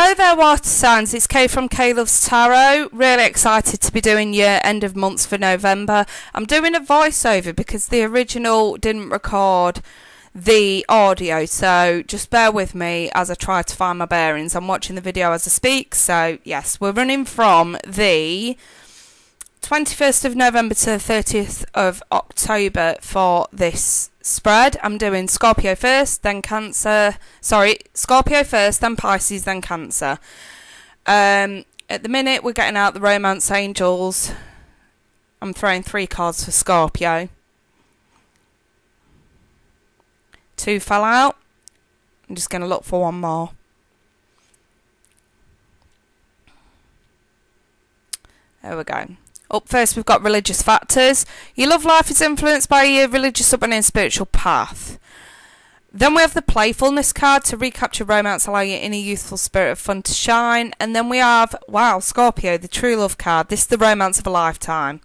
Hello there, water signs. It's Kay from Kay Loves Tarot. Really excited to be doing your end of months for November. I'm doing a voiceover because the original didn't record the audio, so just bear with me as I try to find my bearings. I'm watching the video as I speak, so yes, we're running from the 21st of November to the 30th of October for this spread. I'm doing Scorpio first, then Cancer. Sorry, Scorpio first, then Pisces, then Cancer. At the minute, we're getting out the Romance Angels. I'm throwing 3 cards for Scorpio. 2 fell out. I'm just going to look for 1 more. There we go. Up first, we've got religious factors. Your love life is influenced by your religious upbringing and spiritual path. Then we have the playfulness card to recapture romance, allow your inner youthful spirit of fun to shine. And then we have, wow, Scorpio, the true love card. This is the romance of a lifetime.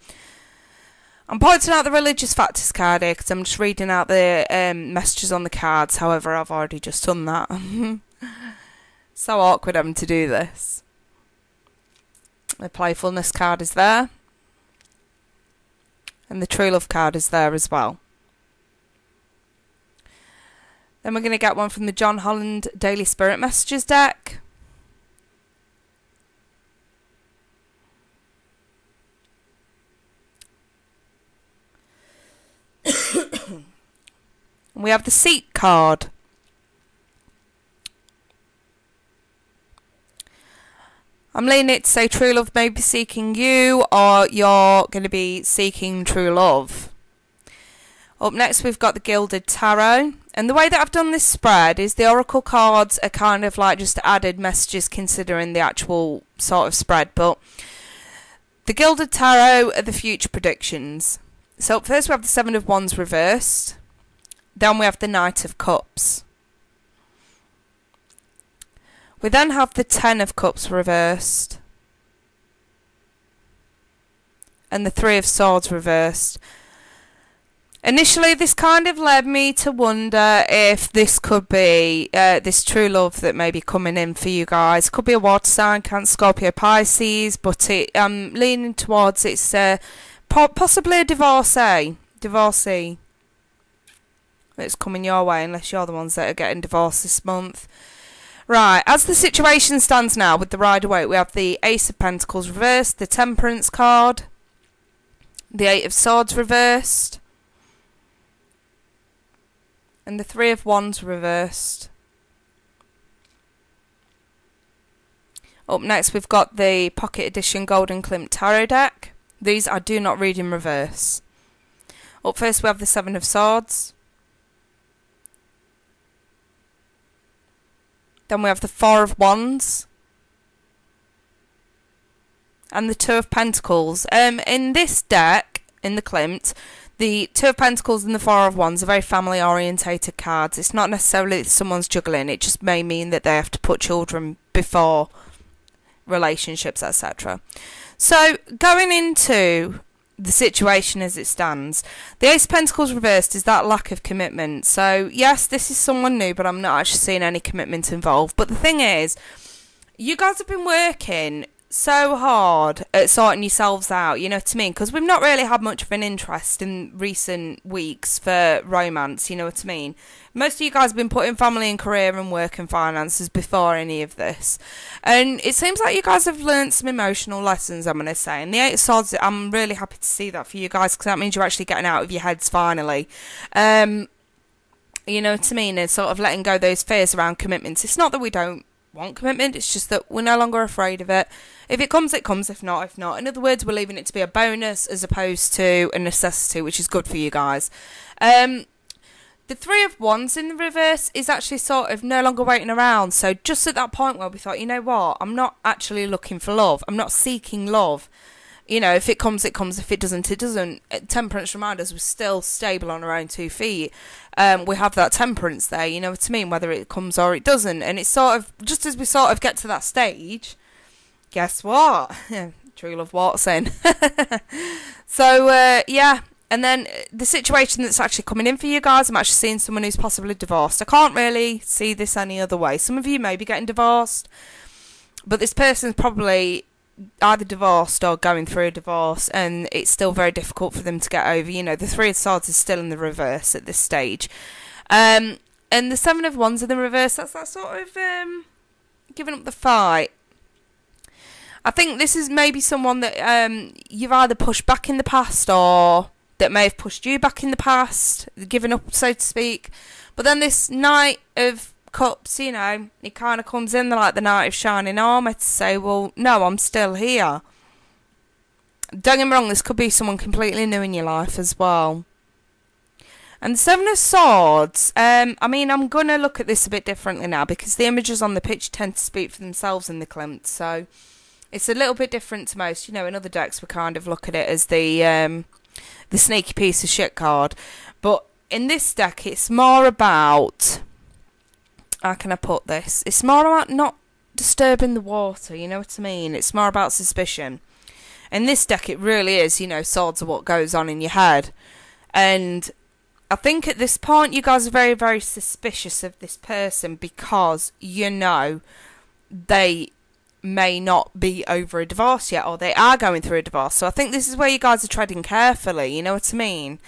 I'm pointing out the religious factors card here because I'm just reading out the messages on the cards. However, I've already just done that. So awkward having to do this. The playfulness card is there. And the true love card is there as well. Then we're going to get one from the John Holland Daily Spirit Messages deck. We have the Seek card. I'm leaning it to say true love may be seeking you, or you're going to be seeking true love. Up next, we've got the Gilded Tarot. And the way that I've done this spread is the Oracle cards are kind of like just added messages considering the actual sort of spread. But the Gilded Tarot are the future predictions. So up first, we have the 7 of Wands reversed. Then we have the Knight of Cups. We then have the 10 of Cups reversed. And the 3 of Swords reversed. Initially, this kind of led me to wonder if this could be this true love that may be coming in for you guys. Could be a water sign, Cancer, Scorpio, Pisces, but I'm leaning towards it's possibly a divorcee that's coming your way, unless you're the ones that are getting divorced this month. Right, as the situation stands now with the Rider-Waite, we have the Ace of Pentacles reversed, the Temperance card, the 8 of Swords reversed, and the 3 of Wands reversed. Up next, we've got the Pocket Edition Golden Klimt Tarot deck. These I do not read in reverse. Up first, we have the 7 of Swords. Then we have the 4 of Wands. And the 2 of Pentacles. In this deck, in the Klimt, the 2 of Pentacles and the 4 of Wands are very family orientated cards. It's not necessarily that someone's juggling. It just may mean that they have to put children before relationships, etc. So, going into the situation as it stands, the Ace of Pentacles reversed is that lack of commitment. So yes, this is someone new, but I'm not actually seeing any commitment involved. But the thing is, you guys have been working so hard at sorting yourselves out, you know what I mean? Because we've not really had much of an interest in recent weeks for romance, you know what I mean? Most of you guys have been putting family and career and work and finances before any of this. And it seems like you guys have learnt some emotional lessons, I'm going to say. And the 8 of Swords, I'm really happy to see that for you guys, because that means you're actually getting out of your heads finally. You know what I mean? And sort of letting go those fears around commitments. It's not that we don't want commitment, it's just that we're no longer afraid of it. If it comes, it comes. If not, if not. In other words, we're leaving it to be a bonus as opposed to a necessity, which is good for you guys. The 3 of Wands in the reverse is actually sort of no longer waiting around. So just at that point where we thought, you know what, I'm not actually looking for love. I'm not seeking love. You know, if it comes, it comes. If it doesn't, it doesn't. Temperance reminds us we're still stable on our own 2 feet. We have that temperance there, you know what I mean, whether it comes or it doesn't. And it's sort of, just as we sort of get to that stage, guess what? True love walks in. So, yeah. And then the situation that's actually coming in for you guys, I'm actually seeing someone who's possibly divorced. I can't really see this any other way. Some of you may be getting divorced. But this person's probably either divorced or going through a divorce, and it's still very difficult for them to get over. You know, the Three of Swords is still in the reverse at this stage. And the Seven of Wands in the reverse, that's that sort of giving up the fight. I think this is maybe someone that you've either pushed back in the past, or that may have pushed you back in the past, given up, so to speak. But then this Knight of Cups, you know, it kind of comes in like the Knight of Shining Armour to say, well, no, I'm still here. Don't get me wrong, this could be someone completely new in your life as well. And the Seven of Swords, I mean, I'm going to look at this a bit differently now, because the images on the picture tend to speak for themselves in the Klimt, so it's a little bit different to most. You know, in other decks we kind of look at it as the sneaky piece of shit card. But in this deck, it's more about, how can I put this? It's more about not disturbing the water, you know what I mean? It's more about suspicion. In this deck, it really is, you know, swords are what goes on in your head. And I think at this point, you guys are very, very suspicious of this person, because you know they may not be over a divorce yet, or they are going through a divorce. So I think this is where you guys are treading carefully, you know what I mean?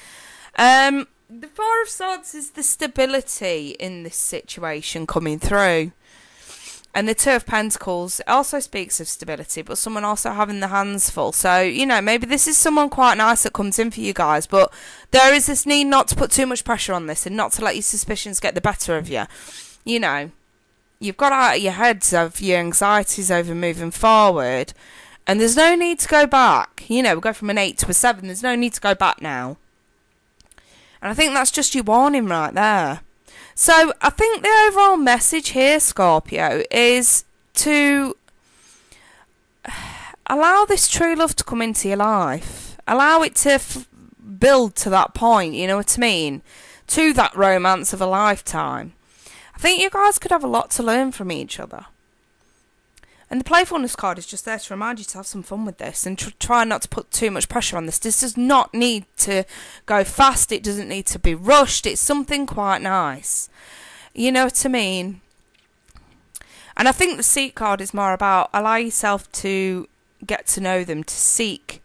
The Four of Swords is the stability in this situation coming through. And the Two of Pentacles also speaks of stability, but someone also having the hands full. So, you know, maybe this is someone quite nice that comes in for you guys, but there is this need not to put too much pressure on this, and not to let your suspicions get the better of you. You know, you've got out of your heads of your anxieties over moving forward, and there's no need to go back. You know, we go from an 8 to a 7, there's no need to go back now. And I think that's just your warning right there. So I think the overall message here, Scorpio, is to allow this true love to come into your life. Allow it to build to that point, you know what I mean? To that romance of a lifetime. I think you guys could have a lot to learn from each other. And the playfulness card is just there to remind you to have some fun with this, and try not to put too much pressure on this. This does not need to go fast. It doesn't need to be rushed. It's something quite nice. You know what I mean? And I think the Seek card is more about allow yourself to get to know them, to seek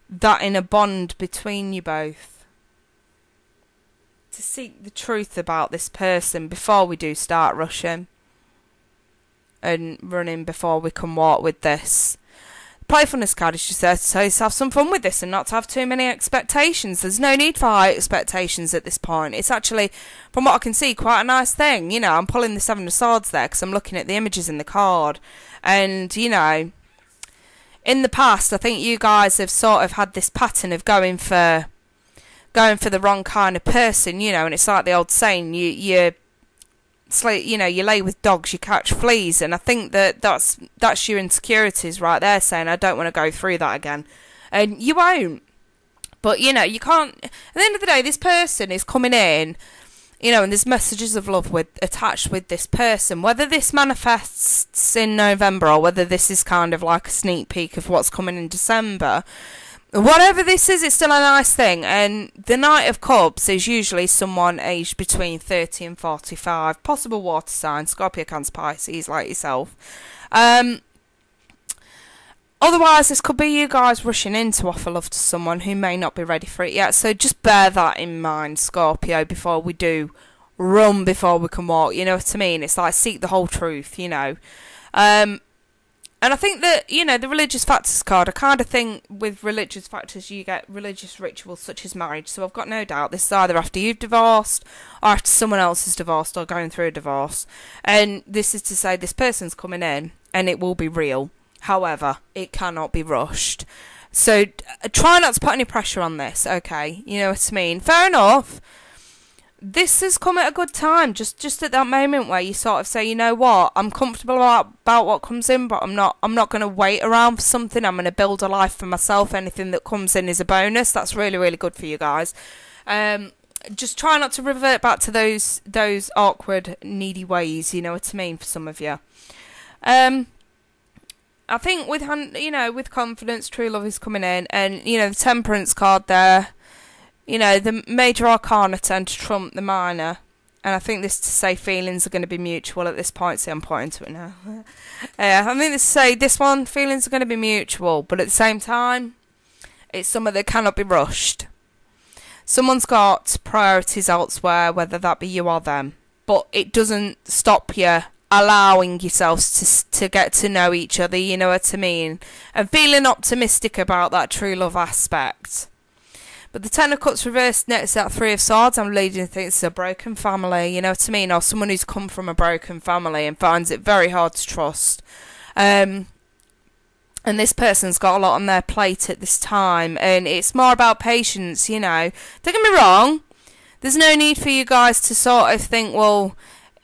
that inner bond between you both. To seek the truth about this person before we do start rushing and running before we can walk with this. The playfulness card is just there to say to have some fun with this and not to have too many expectations. There's no need for high expectations at this point. It's actually, from what I can see, quite a nice thing. You know, I'm pulling the Seven of Swords there because I'm looking at the images in the card. And, you know, in the past, I think you guys have sort of had this pattern of going for the wrong kind of person, you know, and it's like the old saying, it's like, you know, you lay with dogs, you catch fleas, and I think that's your insecurities right there, saying I don't want to go through that again, and you won't. But you know, you can't. At the end of the day, this person is coming in, you know, and there's messages of love attached with this person. Whether this manifests in November or whether this is kind of like a sneak peek of what's coming in December. Whatever this is, it's still a nice thing. And the Knight of Cups is usually someone aged between 30 and 45. Possible water sign, Scorpio, Cancer, Pisces, like yourself. Otherwise, this could be you guys rushing in to offer love to someone who may not be ready for it yet. So just bear that in mind, Scorpio, before we do run before we can walk. You know what I mean? It's like seek the whole truth, you know. And I think that, you know, the religious factors card, I kind of think with religious factors you get religious rituals such as marriage. So I've got no doubt this is either after you've divorced or after someone else is divorced or going through a divorce. And this is to say this person's coming in and it will be real. However, it cannot be rushed. So try not to put any pressure on this, okay? You know what I mean? Fair enough. This has come at a good time, just at that moment where you sort of say, you know what, I'm comfortable about what comes in, but I'm not going to wait around for something. I'm going to build a life for myself. Anything that comes in is a bonus. That's really, really good for you guys. Just try not to revert back to those awkward, needy ways, you know what I mean, for some of you. I think with confidence, true love is coming in, and, you know, the Temperance card there, you know, the major arcana tend to trump the minor, And I think this to say feelings are going to be mutual at this point. See, I'm pointing to it now. I think this to say this one, feelings are going to be mutual, but at the same time, it's something that cannot be rushed. Someone's got priorities elsewhere, whether that be you or them. But it doesn't stop you allowing yourselves to get to know each other, you know what I mean? And feeling optimistic about that true love aspect. But the Ten of Cups reversed next to that Three of Swords, I'm leading to think it's a broken family, you know what I mean? Or someone who's come from a broken family and finds it very hard to trust. And this person's got a lot on their plate at this time. And it's more about patience, you know. Don't get me wrong. There's no need for you guys to sort of think, well,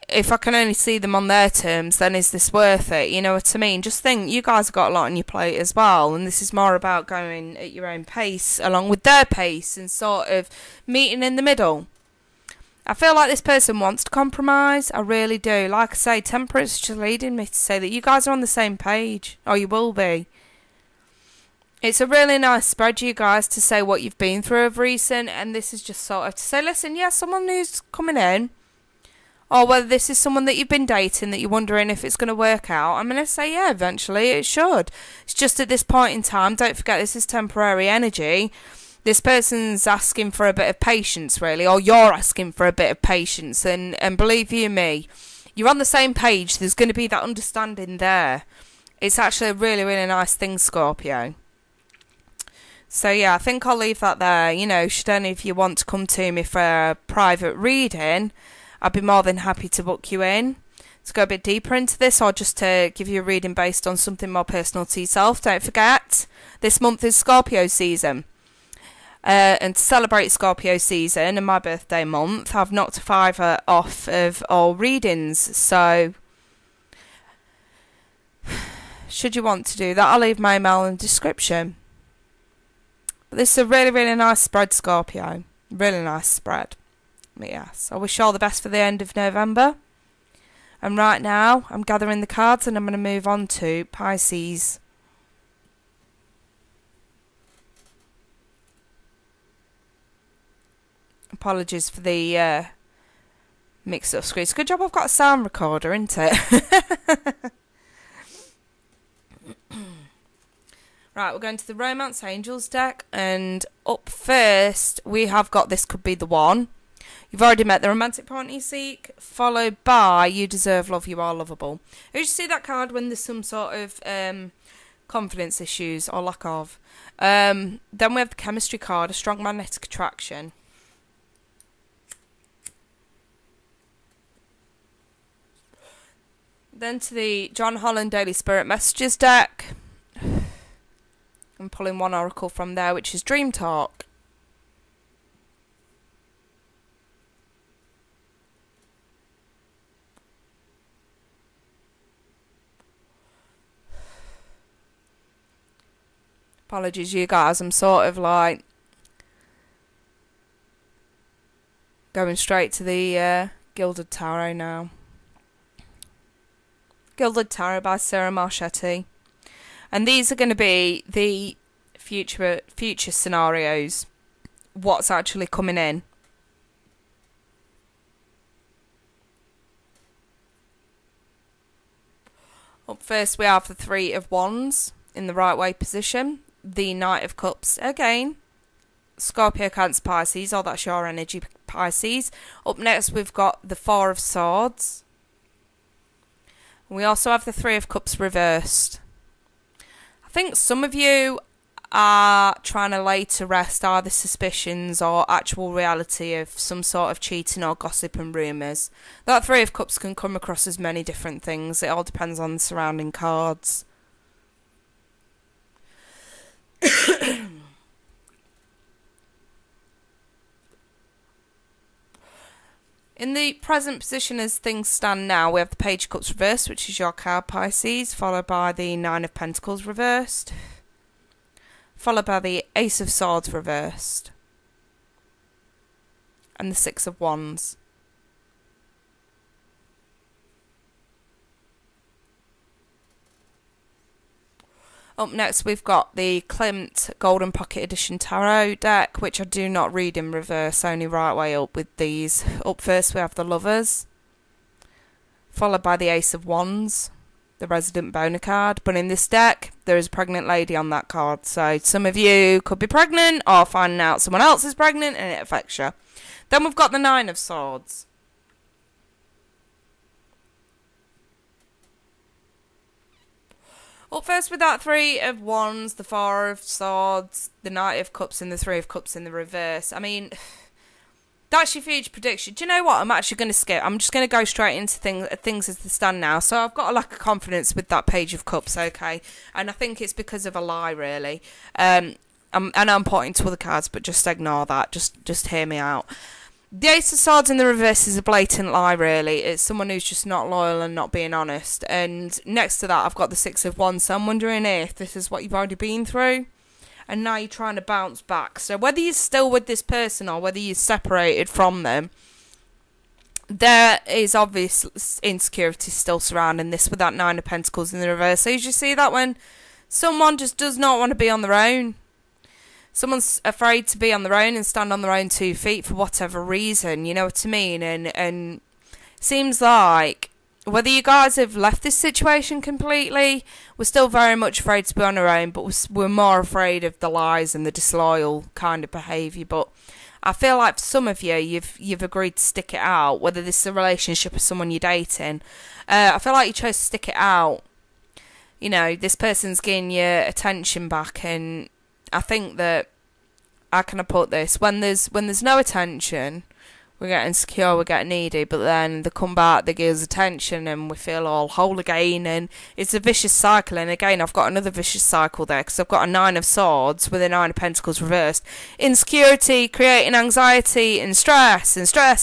if I can only see them on their terms, then is this worth it? You know what I mean? Just think, you guys have got a lot on your plate as well, and this is more about going at your own pace, along with their pace, and sort of meeting in the middle. I feel like this person wants to compromise, I really do. Like I say, Temperance is just leading me to say that you guys are on the same page, or you will be. It's a really nice spread, you guys, to say what you've been through of recent, and this is just sort of to say, listen, yeah, someone who's coming in, or whether this is someone that you've been dating that you're wondering if it's going to work out, I'm going to say, yeah, eventually it should. It's just at this point in time, don't forget this is temporary energy. This person's asking for a bit of patience, really, or you're asking for a bit of patience, and believe you me, you're on the same page. There's going to be that understanding there. It's actually a really, really nice thing, Scorpio. So yeah, I think I'll leave that there. You know, should any of you want to come to me for a private reading, I'd be more than happy to book you in to go a bit deeper into this, or just to give you a reading based on something more personal to yourself. Don't forget, this month is Scorpio season. And to celebrate Scorpio season and my birthday month, I've knocked a £5 off of all readings. So, should you want to do that, I'll leave my email in the description. But this is a really, really nice spread, Scorpio. Really nice spread. But yes, I wish you all the best for the end of November. And right now, I'm gathering the cards and I'm going to move on to Pisces. Apologies for the mix up screens. Good job I've got a sound recorder, isn't it? Right, we're going to the Romance Angels deck, and up first we have got This Could Be the One. You've already met the romantic partner you seek, followed by You Deserve Love, You Are Lovable. You see that card when there's some sort of confidence issues or lack of. Then we have the Chemistry card, a strong magnetic attraction. Then to the John Holland Daily Spirit Messages deck. I'm pulling one oracle from there, which is Dream Talk. Apologies, you guys. I'm sort of like going straight to the Gilded Tarot now. Gilded Tarot by Sarah Marchetti. And these are going to be the future scenarios. What's actually coming in. Up first we have the Three of Wands in the right way position. The Knight of Cups again. Scorpio, Cancer, Pisces. Oh, that's your energy, Pisces. Up next we've got the Four of Swords. We also have the Three of Cups reversed. I think some of you are trying to lay to rest either suspicions or actual reality of some sort of cheating or gossip and rumours. That Three of Cups can come across as many different things. It all depends on the surrounding cards. In the present position as things stand now, we have the Page of Cups reversed, which is your card, Pisces, followed by the Nine of Pentacles reversed, followed by the Ace of Swords reversed, and the Six of Wands. Up next, we've got the Klimt Golden Pocket Edition Tarot deck, which I do not read in reverse, only right way up with these. Up first, we have the Lovers, followed by the Ace of Wands, the Resident Boner card. But in this deck, there is a pregnant lady on that card. So some of you could be pregnant or finding out someone else is pregnant and it affects you. Then we've got the Nine of Swords. Up first with that Three of Wands, the Four of Swords, the Knight of Cups and the Three of Cups in the reverse. I mean, that's your future prediction. Do you know what? I'm actually going to skip. I'm just going to go straight into things as they stand now. So I've got a lack of confidence with that Page of Cups, okay? And I think it's because of a lie, really. And I'm pointing to other cards, but just ignore that. Just hear me out. The Ace of Swords in the reverse is a blatant lie, really. It's someone who's just not loyal and not being honest. And next to that, I've got the Six of Wands. So I'm wondering if this is what you've already been through, and now you're trying to bounce back. So whether you're still with this person or whether you're separated from them, there is obvious insecurity still surrounding this with that Nine of Pentacles in the reverse. So you see that when someone just does not want to be on their own. Someone's afraid to be on their own and stand on their own 2 feet for whatever reason, you know what I mean? And seems like whether you guys have left this situation completely, we're still very much afraid to be on our own, but we're more afraid of the lies and the disloyal kind of behaviour. But I feel like for some of you, you've agreed to stick it out, whether this is a relationship with someone you're dating. I feel like you chose to stick it out. You know, this person's getting your attention back, and I think that, how can I put this, when there's no attention, we're getting insecure, we're getting needy, but then they come back, they give us attention, and we feel all whole again, and it's a vicious cycle. And again, I've got another vicious cycle there, because I've got a Nine of Swords with a Nine of Pentacles reversed. Insecurity creating anxiety and stress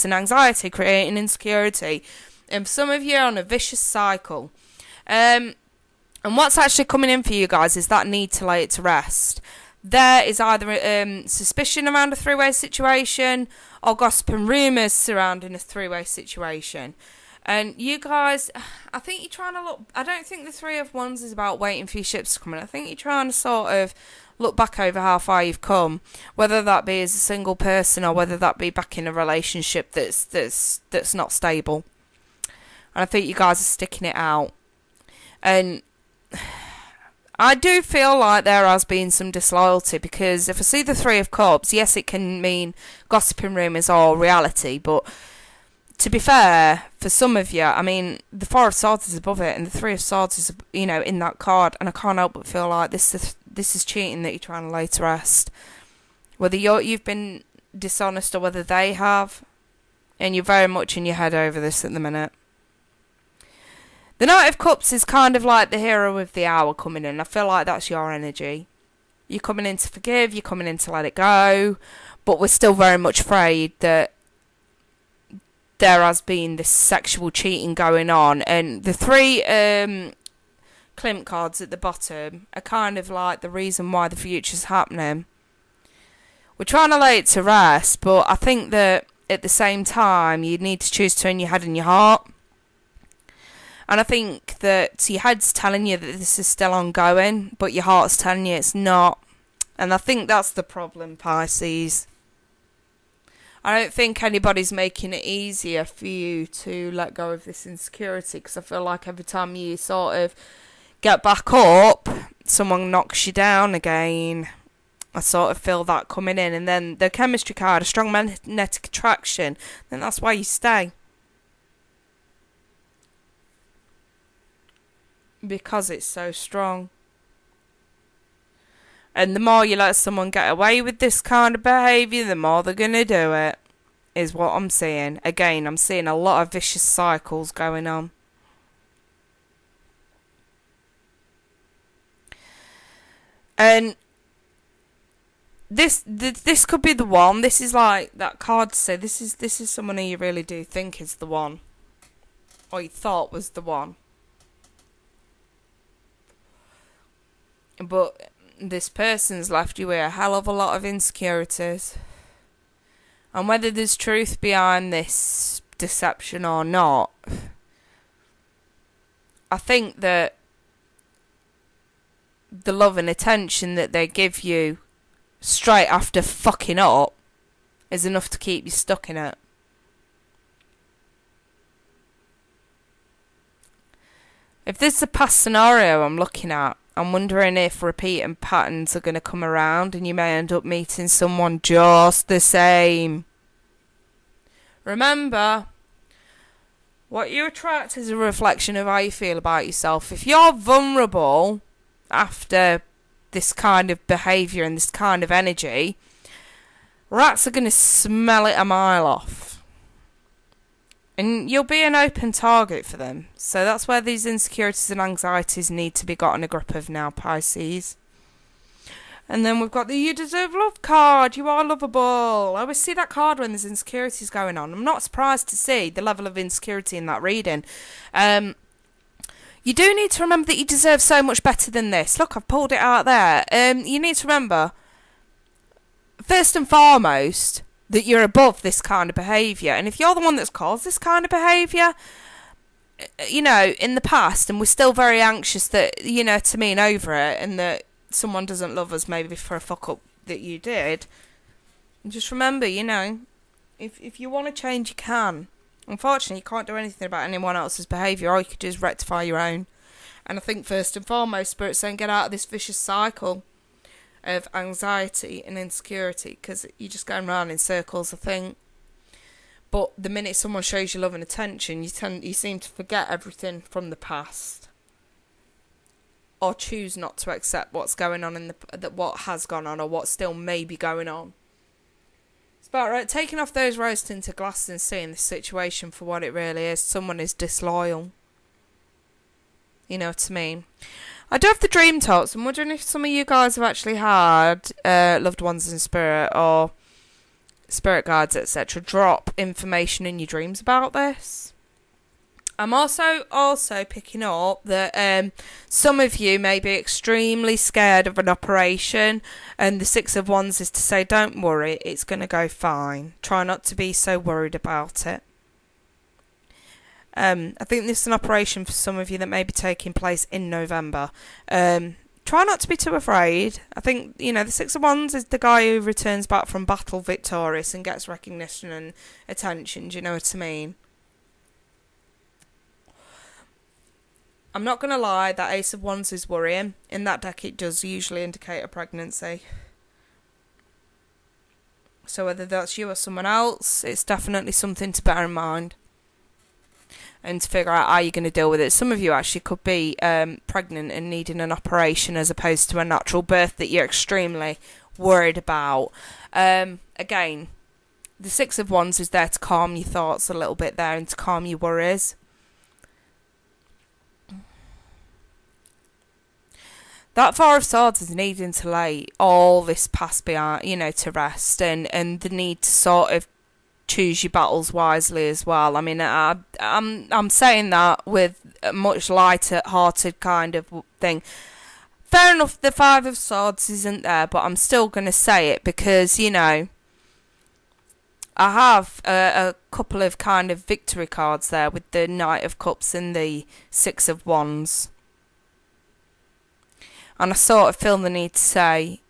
and anxiety creating insecurity. And for some of you are on a vicious cycle. And what's actually coming in for you guys is that need to lay it to rest. There is either suspicion around a three-way situation or gossip and rumours surrounding a three-way situation. And you guys, I think you're trying to look, I don't think the Three of Wands is about waiting for your ships to come in. I think you're trying to sort of look back over how far you've come, whether that be as a single person or whether that be back in a relationship that's not stable. And I think you guys are sticking it out. And I do feel like there has been some disloyalty, because if I see the Three of Cups, yes, it can mean gossiping rumours or reality, but to be fair, for some of you, I mean, the Four of Swords is above it, and the Three of Swords is, you know, in that card, and I can't help but feel like this is cheating that you're trying to lay to rest. Whether you've been dishonest or whether they have, and you're very much in your head over this at the minute. The Knight of Cups is kind of like the hero of the hour coming in. I feel like that's your energy. You're coming in to forgive, you're coming in to let it go, but we're still very much afraid that there has been this sexual cheating going on. And the three Klimt cards at the bottom are kind of like the reason why the future's happening. We're trying to lay it to rest, but I think that at the same time, you need to choose to turn your head and your heart. And I think that your head's telling you that this is still ongoing, but your heart's telling you it's not. And I think that's the problem, Pisces. I don't think anybody's making it easier for you to let go of this insecurity, because I feel like every time you sort of get back up, someone knocks you down again. I sort of feel that coming in. And then the chemistry card, a strong magnetic attraction, then that's why you stay. Because it's so strong. And the more you let someone get away with this kind of behaviour, the more they're going to do it, is what I'm seeing. Again, I'm seeing a lot of vicious cycles going on. And this could be the one. This is like that card to say this is someone who you really do think is the one, or you thought was the one. But this person's left you with a hell of a lot of insecurities. And whether there's truth behind this deception or not, I think that the love and attention that they give you straight after fucking up is enough to keep you stuck in it. If this is a past scenario I'm looking at, I'm wondering if repeating patterns are going to come around and you may end up meeting someone just the same. Remember, what you attract is a reflection of how you feel about yourself. If you're vulnerable after this kind of behaviour and this kind of energy, rats are going to smell it a mile off. And you'll be an open target for them. So that's where these insecurities and anxieties need to be gotten a grip of now, Pisces. And then we've got the You Deserve Love card. You are lovable. I always see that card when there's insecurities going on. I'm not surprised to see the level of insecurity in that reading. You do need to remember that you deserve so much better than this. Look, I've pulled it out there. You need to remember, first and foremost, that you're above this kind of behaviour. And if you're the one that's caused this kind of behaviour, you know, in the past, and we're still very anxious that, you know, to mean over it, and that someone doesn't love us maybe for a fuck up that you did, just remember, you know, if you want to change, you can. Unfortunately, you can't do anything about anyone else's behaviour. All you could do is rectify your own. And I think first and foremost, Spirit's saying get out of this vicious cycle of anxiety and insecurity, because you're just going round in circles, I think. But the minute someone shows you love and attention, you seem to forget everything from the past, or choose not to accept what's going on in what has gone on, or what still may be going on. It's about right taking off those rose tinted glasses and seeing this situation for what it really is. Someone is disloyal. You know what I mean? I do have the dream talks. I'm wondering if some of you guys have actually had loved ones in spirit or spirit guides, etc., drop information in your dreams about this. I'm also picking up that some of you may be extremely scared of an operation, and the Six of Wands is to say, don't worry, it's going to go fine. Try not to be so worried about it. I think this is an operation for some of you that may be taking place in November. Try not to be too afraid. I think, you know, the Six of Wands is the guy who returns back from battle victorious and gets recognition and attention. Do you know what I mean? I'm not going to lie, that Ace of Wands is worrying. In that deck, it does usually indicate a pregnancy. So whether that's you or someone else, it's definitely something to bear in mind. And to figure out how you're going to deal with it. Some of you actually could be pregnant and needing an operation as opposed to a natural birth that you're extremely worried about. Again, the Six of Wands is there to calm your thoughts a little bit there and to calm your worries. That Four of Swords is needing to lay all this past behind, you know, to rest, and the need to sort of choose your battles wisely as well. I mean, I'm saying that with a much lighter-hearted kind of thing. Fair enough, the Five of Swords isn't there, but I'm still going to say it because, you know, I have a couple of kind of victory cards there with the Knight of Cups and the Six of Wands. And I sort of feel the need to say,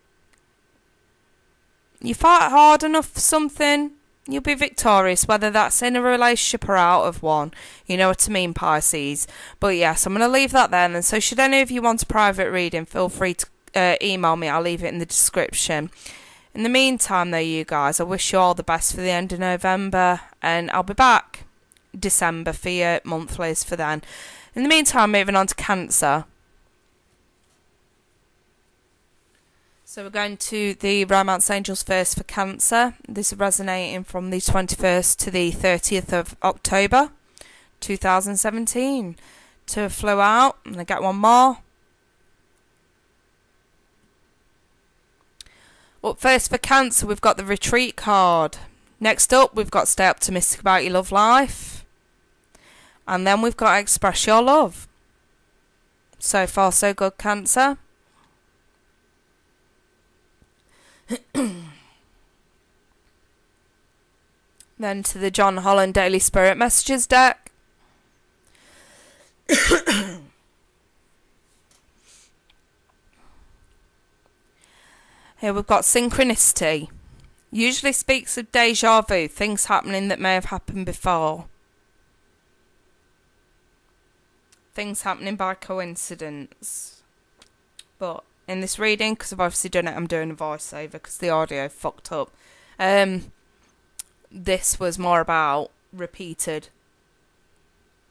you fight hard enough for something, you'll be victorious, whether that's in a relationship or out of one. You know what I mean, Pisces? But yes, I'm going to leave that then. And so should any of you want a private reading, feel free to email me. I'll leave it in the description. In the meantime, though, you guys, I wish you all the best for the end of November. And I'll be back December for your monthlies for then. In the meantime, moving on to Cancer. So we're going to the Romance Angels first for Cancer. This is resonating from the 21st to the 30th of October 2017. Two flew out, and I get one more. Up first for Cancer, we've got the Retreat card. Next up, we've got Stay Optimistic About Your Love Life. And then we've got Express Your Love. So far, so good, Cancer. Then to the John Holland Daily Spirit Messages deck. Here we've got synchronicity. Usually speaks of deja vu, things happening that may have happened before. Things happening by coincidence. But in this reading, because I've obviously done it, I'm doing a voiceover because the audio fucked up. This was more about repeated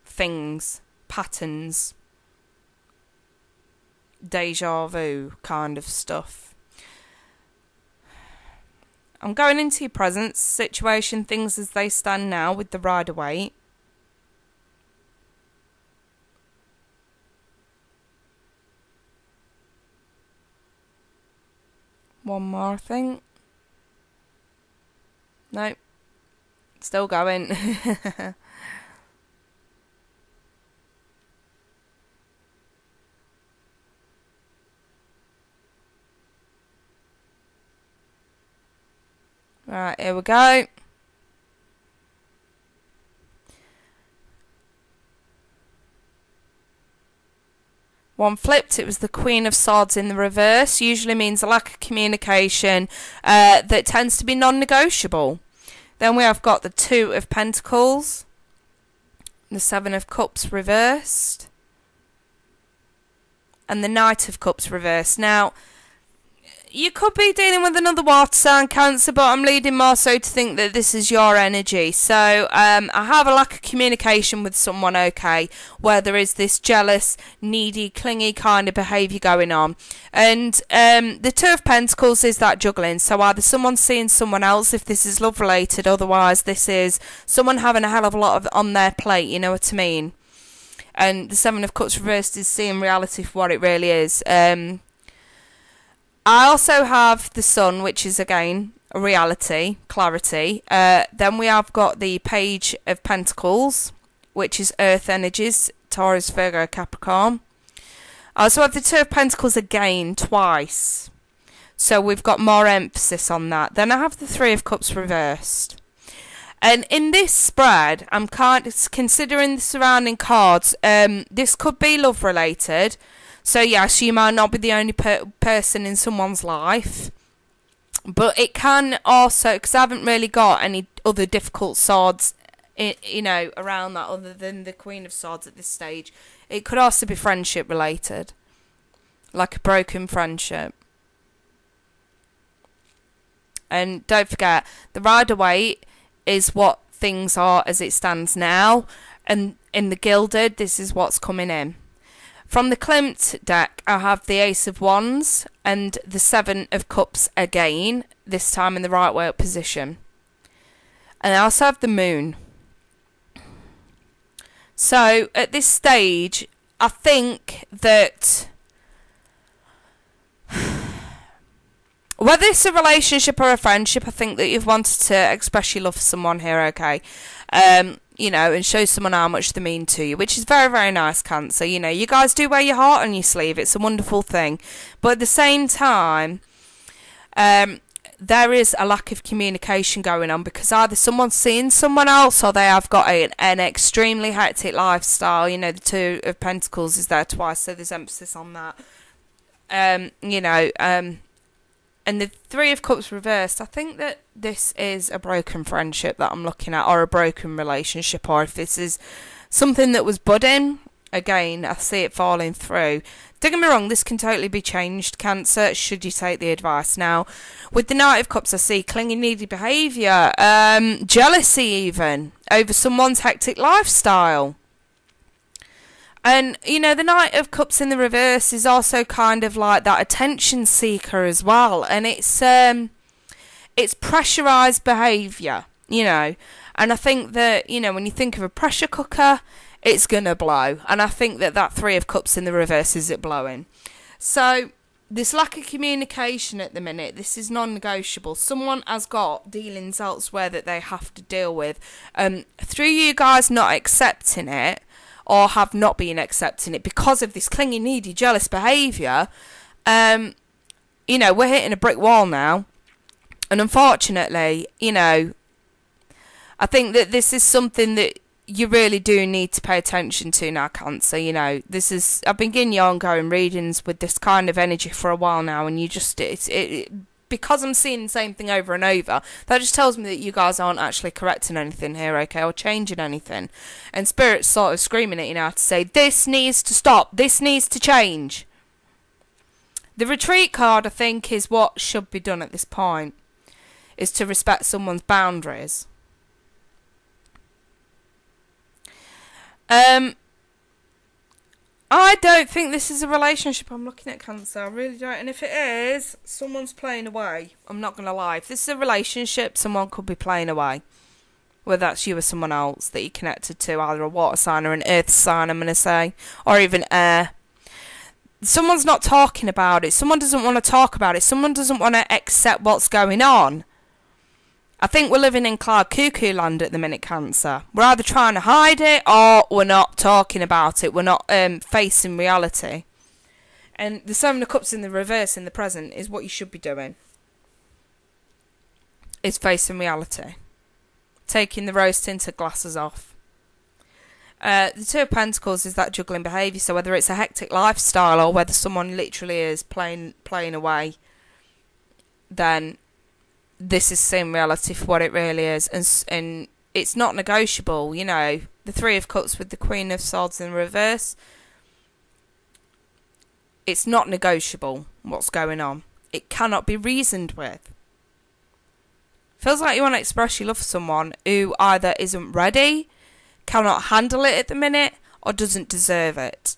things, patterns, deja vu kind of stuff. I'm going into your present situation, things as they stand now with the Rider-Waite. One more, I think. Nope. Still going. Right, here we go. One flipped, it was the Queen of Swords in the reverse. Usually means a lack of communication that tends to be non-negotiable. Then we have got the Two of Pentacles, the Seven of Cups reversed, and the Knight of Cups reversed. Now, you could be dealing with another water sign, Cancer, but I'm leading more so to think that this is your energy. So I have a lack of communication with someone, okay, where there is this jealous, needy, clingy kind of behaviour going on. And the Two of Pentacles is that juggling. So either someone's seeing someone else if this is love related, otherwise this is someone having a hell of a lot on their plate, you know what I mean? And the Seven of Cups reversed is seeing reality for what it really is. I also have the Sun, which is, again, a reality, clarity. Then we have got the Page of Pentacles, which is Earth energies, Taurus, Virgo, Capricorn. I also have the Two of Pentacles again, twice. So we've got more emphasis on that. Then I have the Three of Cups reversed. And in this spread, I'm kind of considering the surrounding cards. This could be love related. So yes, you might not be the only person in someone's life, but it can also, because I haven't really got any other difficult swords, you know, around that other than the Queen of Swords at this stage. It could also be friendship related, like a broken friendship. And don't forget, the Rider-Waite is what things are as it stands now, and in the Gilded, this is what's coming in. From the Klimt deck, I have the Ace of Wands and the Seven of Cups again, this time in the right way up position. And I also have the Moon. So, at this stage, I think that whether it's a relationship or a friendship, I think that you've wanted to express your love for someone here, okay? You know, and show someone how much they mean to you, which is very, very nice, Cancer. You know, you guys do wear your heart on your sleeve. It's a wonderful thing. But at the same time, there is a lack of communication going on because either someone's seeing someone else or they have got an extremely hectic lifestyle. You know, the Two of Pentacles is there twice, so there's emphasis on that. You know, and the Three of Cups reversed, I think that this is a broken friendship that I'm looking at, or a broken relationship, or if this is something that was budding, again, I see it falling through. Don't get me wrong, this can totally be changed, Cancer, should you take the advice. Now, with the Knight of Cups, I see clingy, needy behaviour, jealousy even, over someone's hectic lifestyle. And, you know, the Knight of Cups in the reverse is also kind of like that attention seeker as well. And it's pressurised behaviour, you know. And I think that, you know, when you think of a pressure cooker, it's going to blow. And I think that that Three of Cups in the reverse is it blowing. So, this lack of communication at the minute, this is non-negotiable. Someone has got dealings elsewhere that they have to deal with. Through you guys not accepting it, or have not been accepting it because of this clingy, needy, jealous behaviour, you know, we're hitting a brick wall now. And unfortunately, you know, I think that this is something that you really do need to pay attention to now, Cancer. You know, this is, I've been getting your ongoing readings with this kind of energy for a while now, and you just, because I'm seeing the same thing over and over, that just tells me that you guys aren't actually correcting anything here, okay, or changing anything. And Spirit's sort of screaming at you now to say, this needs to stop, this needs to change. The retreat card, I think, is what should be done at this point, is to respect someone's boundaries. I don't think this is a relationship. I'm looking at Cancer. I really don't. And if it is, someone's playing away. I'm not going to lie. If this is a relationship, someone could be playing away. Whether that's you or someone else that you're connected to, either a water sign or an earth sign, I'm going to say. Or even air. Someone's not talking about it. Someone doesn't want to talk about it. Someone doesn't want to accept what's going on. I think we're living in cloud cuckoo land at the minute, Cancer. We're either trying to hide it or we're not talking about it. We're not facing reality. And the Seven of Cups in the reverse in the present is what you should be doing. Is facing reality. Taking the rose-tinted glasses off. The Two of Pentacles is that juggling behaviour. So whether it's a hectic lifestyle or whether someone literally is playing away, then this is seeing reality for what it really is, and it's not negotiable. You know, the Three of Cups with the Queen of Swords in reverse, it's not negotiable what's going on. It cannot be reasoned with. Feels like you want to express your love for someone who either isn't ready, cannot handle it at the minute, or doesn't deserve it.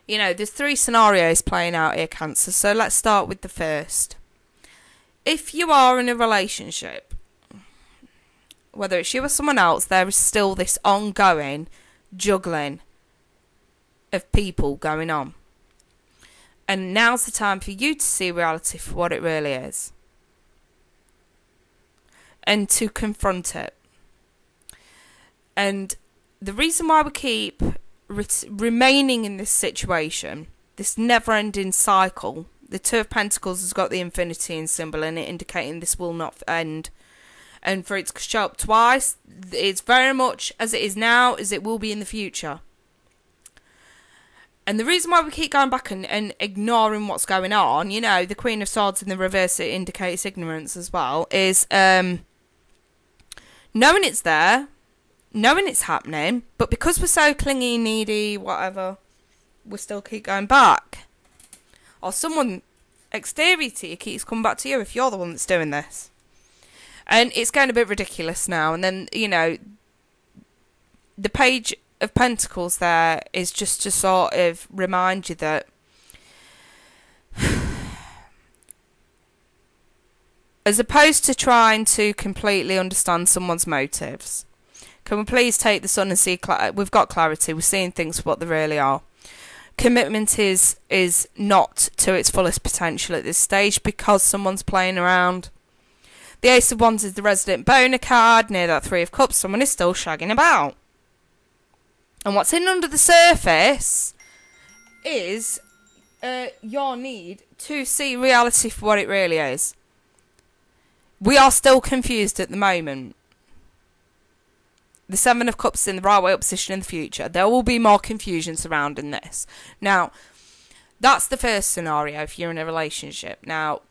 You know, there's three scenarios playing out here, Cancer, so let's start with the first. If you are in a relationship, whether it's you or someone else, there is still this ongoing juggling of people going on. And now's the time for you to see reality for what it really is. And to confront it. And the reason why we keep remaining in this situation, this never-ending cycle, the Two of Pentacles has got the infinity in symbol in it, indicating this will not end. And for it to show up twice, it's very much as it is now, as it will be in the future. And the reason why we keep going back and ignoring what's going on, you know, the Queen of Swords in the reverse, it indicates ignorance as well, is knowing it's there, knowing it's happening, but because we're so clingy, needy, whatever, we still keep going back. Or someone exterior to you keeps coming back to you if you're the one that's doing this. And it's getting a bit ridiculous now. And then, you know, the Page of Pentacles there is just to sort of remind you that as opposed to trying to completely understand someone's motives, can we please take the Sun and see, we've got clarity, we're seeing things for what they really are. Commitment is not to its fullest potential at this stage because someone's playing around. The Ace of Wands is the resident boner card. Near that Three of Cups, someone is still shagging about. And what's hidden under the surface is your need to see reality for what it really is. We are still confused at the moment. The Seven of Cups in the right way up position in the future. There will be more confusion surrounding this. Now, that's the first scenario if you're in a relationship. Now,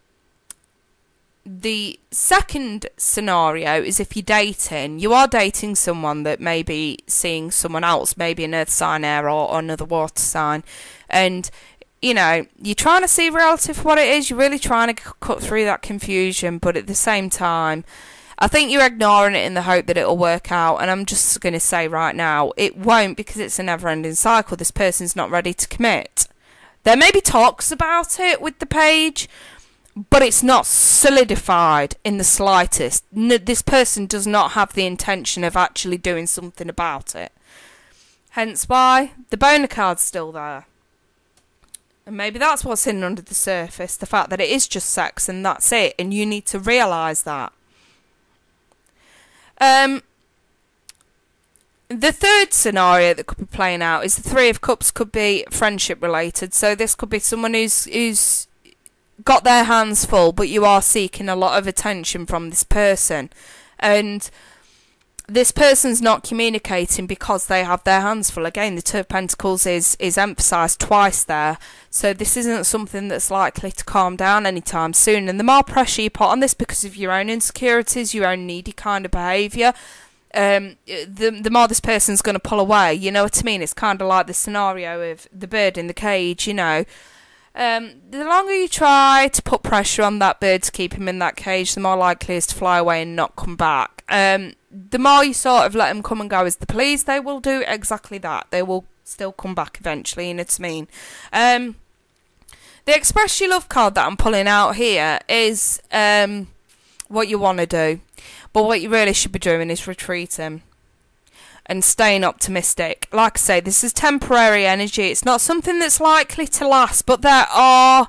the second scenario is if you're dating. You are dating someone that may be seeing someone else, maybe an earth sign, air, or another water sign. And, you know, you're trying to see reality for what it is. You're really trying to cut through that confusion. But at the same time, I think you're ignoring it in the hope that it'll work out. And I'm just going to say right now, it won't, because it's a never-ending cycle. This person's not ready to commit. There may be talks about it with the Page, but it's not solidified in the slightest. This person does not have the intention of actually doing something about it. Hence why the boner card's still there. And maybe that's what's hidden under the surface. The fact that it is just sex and that's it. And you need to realise that. The third scenario that could be playing out is the Three of Cups could be friendship related. So this could be someone who's got their hands full, but you are seeking a lot of attention from this person. And this person's not communicating because they have their hands full. Again, the Two of Pentacles is emphasised twice there. So this isn't something that's likely to calm down anytime soon. And the more pressure you put on this because of your own insecurities, your own needy kind of behaviour, the more this person's going to pull away. You know what I mean? It's kind of like the scenario of the bird in the cage, you know. The longer you try to put pressure on that bird to keep him in that cage, the more likely he is to fly away and not come back. The more you sort of let him come and go as they please, they will do exactly that. They will still come back eventually, you know what I mean? The Express Your Love card that I'm pulling out here is what you want to do. But what you really should be doing is retreating and staying optimistic. Like I say, this is temporary energy. It's not something that's likely to last, but there are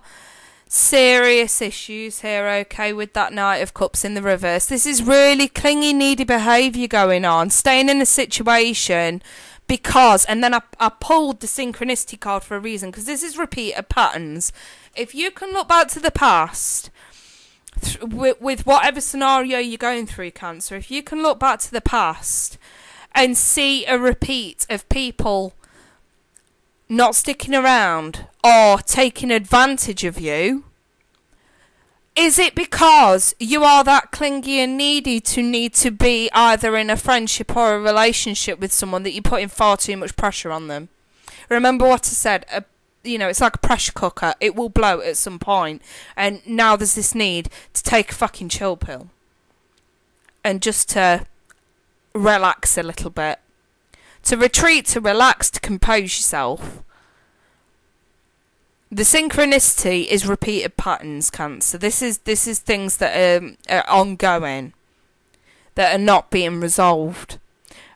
serious issues here, okay, with that Knight of Cups in the reverse. This is really clingy, needy behaviour going on. Staying in a situation because, and then I pulled the Synchronicity card for a reason, because this is repeated patterns. If you can look back to the past, with whatever scenario you're going through, Cancer, if you can look back to the past and see a repeat of people not sticking around or taking advantage of you, is it because you are that clingy and needy to need to be either in a friendship or a relationship with someone that you're putting far too much pressure on them? Remember what I said, you know, it's like a pressure cooker. It will blow at some point. And now there's this need to take a fucking chill pill. And just to relax a little bit. To retreat, to relax, to compose yourself. The Synchronicity is repeated patterns, Cancer. This is things that are ongoing. That are not being resolved.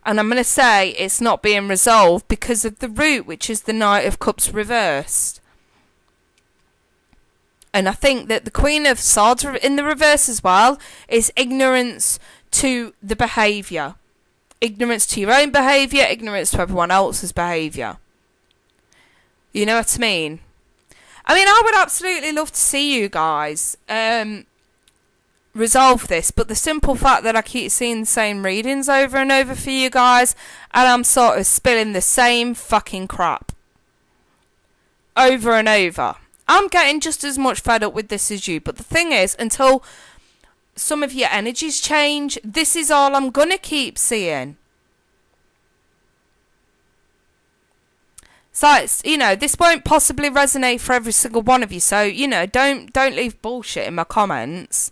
And I'm going to say it's not being resolved because of the root, which is the Knight of Cups reversed. And I think that the Queen of Swords in the reverse as well is ignorance to the behaviour. Ignorance to your own behaviour, ignorance to everyone else's behaviour. You know what I mean? I mean, I would absolutely love to see you guys resolve this, but the simple fact that I keep seeing the same readings over and over for you guys, and I'm sort of spilling the same fucking crap over and over. I'm getting just as much fed up with this as you, but the thing is, until some of your energies change, this is all I'm gonna keep seeing. So it's, you know, this won't possibly resonate for every single one of you, so, you know, don't leave bullshit in my comments.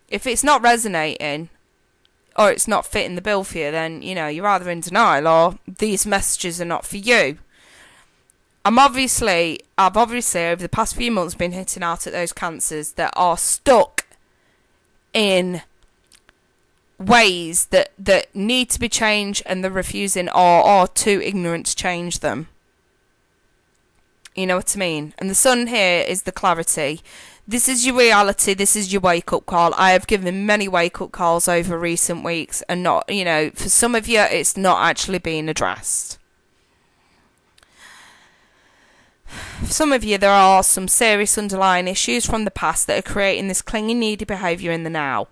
If it's not resonating, or it's not fitting the bill for you, then, you know, you're either in denial or these messages are not for you. I've obviously over the past few months been hitting out at those Cancers that are stuck in ways that need to be changed and they're refusing or too ignorant to change them. You know what I mean? And the Sun here is the clarity. This is your reality, this is your wake-up call. I have given many wake-up calls over recent weeks and not, you know, for some of you it's not actually being addressed. For some of you there are some serious underlying issues from the past that are creating this clingy, needy behaviour in the now.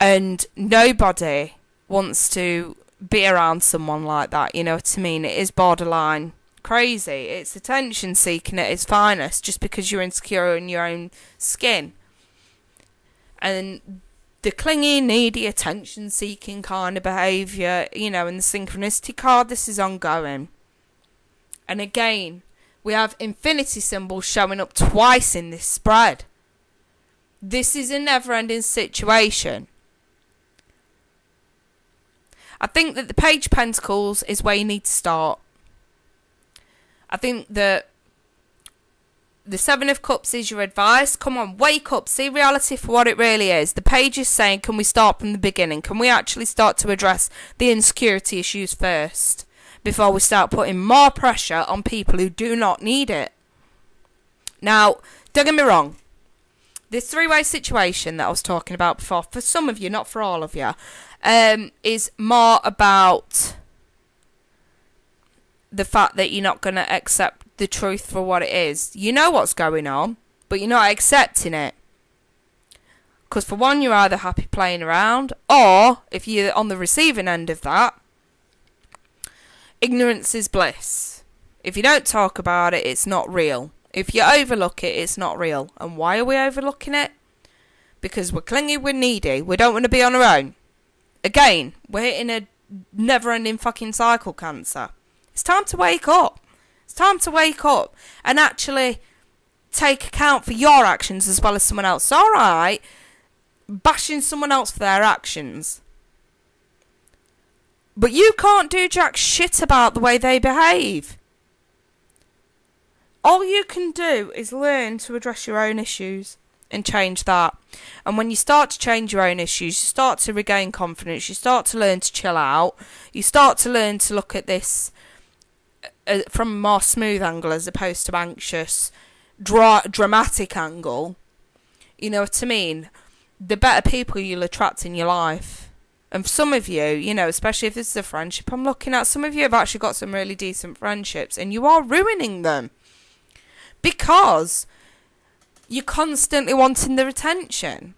And nobody wants to be around someone like that, you know what I mean? It is borderline crazy. It's attention seeking at its finest just because you're insecure in your own skin. And the clingy, needy, attention seeking kind of behaviour, you know, in the Synchronicity card, this is ongoing. And again, we have infinity symbols showing up twice in this spread. This is a never-ending situation. I think that the Page of Pentacles is where you need to start. I think that the Seven of Cups is your advice. Come on, wake up. See reality for what it really is. The Page is saying, can we start from the beginning? Can we actually start to address the insecurity issues first before we start putting more pressure on people who do not need it? Now, don't get me wrong. This three-way situation that I was talking about before, for some of you, not for all of you, is more about the fact that you're not going to accept the truth for what it is. You know what's going on, but you're not accepting it. Because for one, you're either happy playing around, or if you're on the receiving end of that, ignorance is bliss. If you don't talk about it, it's not real. If you overlook it, it's not real. And why are we overlooking it? Because we're clingy, we're needy, we don't want to be on our own. Again, we're hitting a never-ending fucking cycle, Cancer. It's time to wake up. It's time to wake up and actually take account for your actions as well as someone else. It's alright bashing someone else for their actions, but you can't do jack shit about the way they behave. All you can do is learn to address your own issues and change that. And when you start to change your own issues, you start to regain confidence, you start to learn to chill out, you start to learn to look at this from a more smooth angle as opposed to anxious, dramatic angle. You know what I mean? The better people you'll attract in your life. And for some of you, you know, especially if this is a friendship I'm looking at, some of you have actually got some really decent friendships and you are ruining them because you're constantly wanting their attention.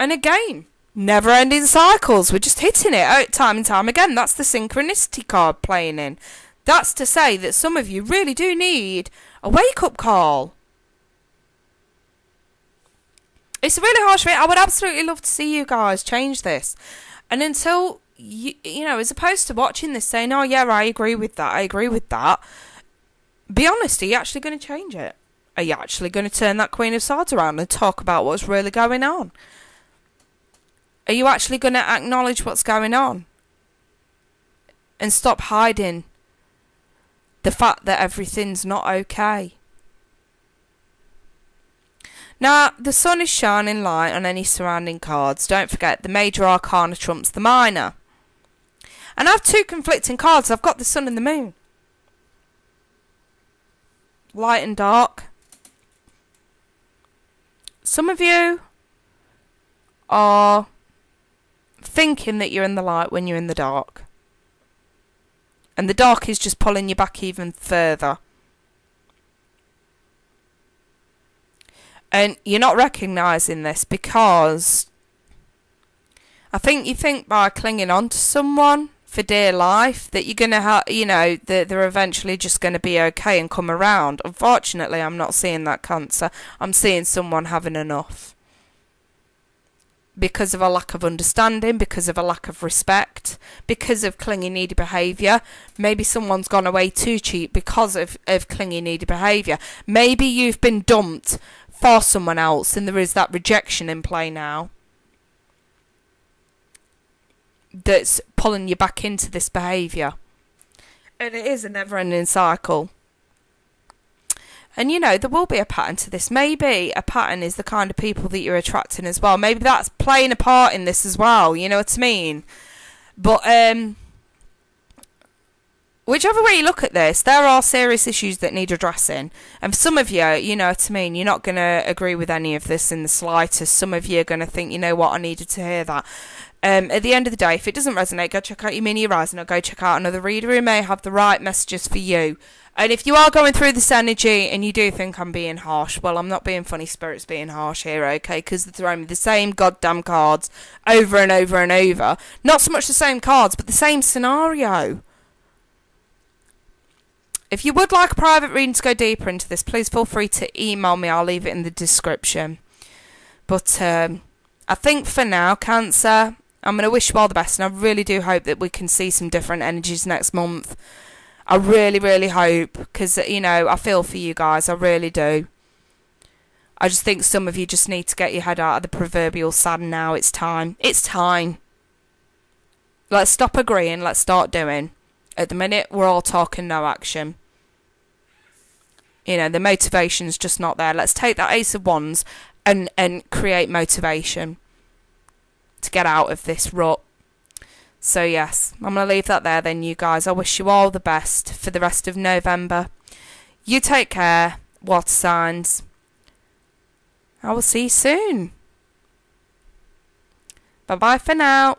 And again, never-ending cycles. We're just hitting it out time and time again. That's the synchronicity card playing in. That's to say that some of you really do need a wake-up call. It's a really harsh rate. I would absolutely love to see you guys change this. And until, you know, as opposed to watching this saying, oh yeah, I agree with that, be honest, are you actually going to change it? Are you actually going to turn that Queen of Swords around and talk about what's really going on? Are you actually going to acknowledge what's going on? And stop hiding the fact that everything's not okay? Now, the sun is shining light on any surrounding cards. Don't forget, the major arcana trumps the minor. And I have two conflicting cards. I've got the sun and the moon. Light and dark. Some of you are thinking that you're in the light when you're in the dark. And the dark is just pulling you back even further. And you're not recognising this because I think you think by clinging on to someone for dear life that you're going to have, you know, that they're eventually just going to be okay and come around. Unfortunately, I'm not seeing that, Cancer. I'm seeing someone having enough. Because of a lack of understanding, because of a lack of respect, because of clingy, needy behaviour. Maybe someone's gone away too cheap because of clingy, needy behaviour. Maybe you've been dumped for someone else and there is that rejection in play now that's pulling you back into this behaviour. And it is a never-ending cycle. And, you know, there will be a pattern to this. Maybe a pattern is the kind of people that you're attracting as well. Maybe that's playing a part in this as well. You know what I mean? But, whichever way you look at this, there are serious issues that need addressing. And for some of you, you know what I mean, you're not going to agree with any of this in the slightest. Some of you are going to think, you know what, I needed to hear that. At the end of the day, if it doesn't resonate, go check out your mini horizon or go check out another reader who may have the right messages for you. And if you are going through this energy and you do think I'm being harsh, well, I'm not being funny, Spirit's being harsh here, okay? Because they're throwing me the same goddamn cards over and over and over. Not so much the same cards, but the same scenario. If you would like a private reading to go deeper into this, please feel free to email me. I'll leave it in the description. But I think for now, Cancer, I'm going to wish you all the best. And I really do hope that we can see some different energies next month. I really, really hope. Because, you know, I feel for you guys. I really do. I just think some of you just need to get your head out of the proverbial sand now. It's time. It's time. Let's stop agreeing. Let's start doing. At the minute, we're all talking, no action. You know, the motivation's just not there. Let's take that Ace of Wands and create motivation to get out of this rut. So, yes, I'm going to leave that there then, you guys. I wish you all the best for the rest of November. You take care, water signs. I will see you soon. Bye-bye for now.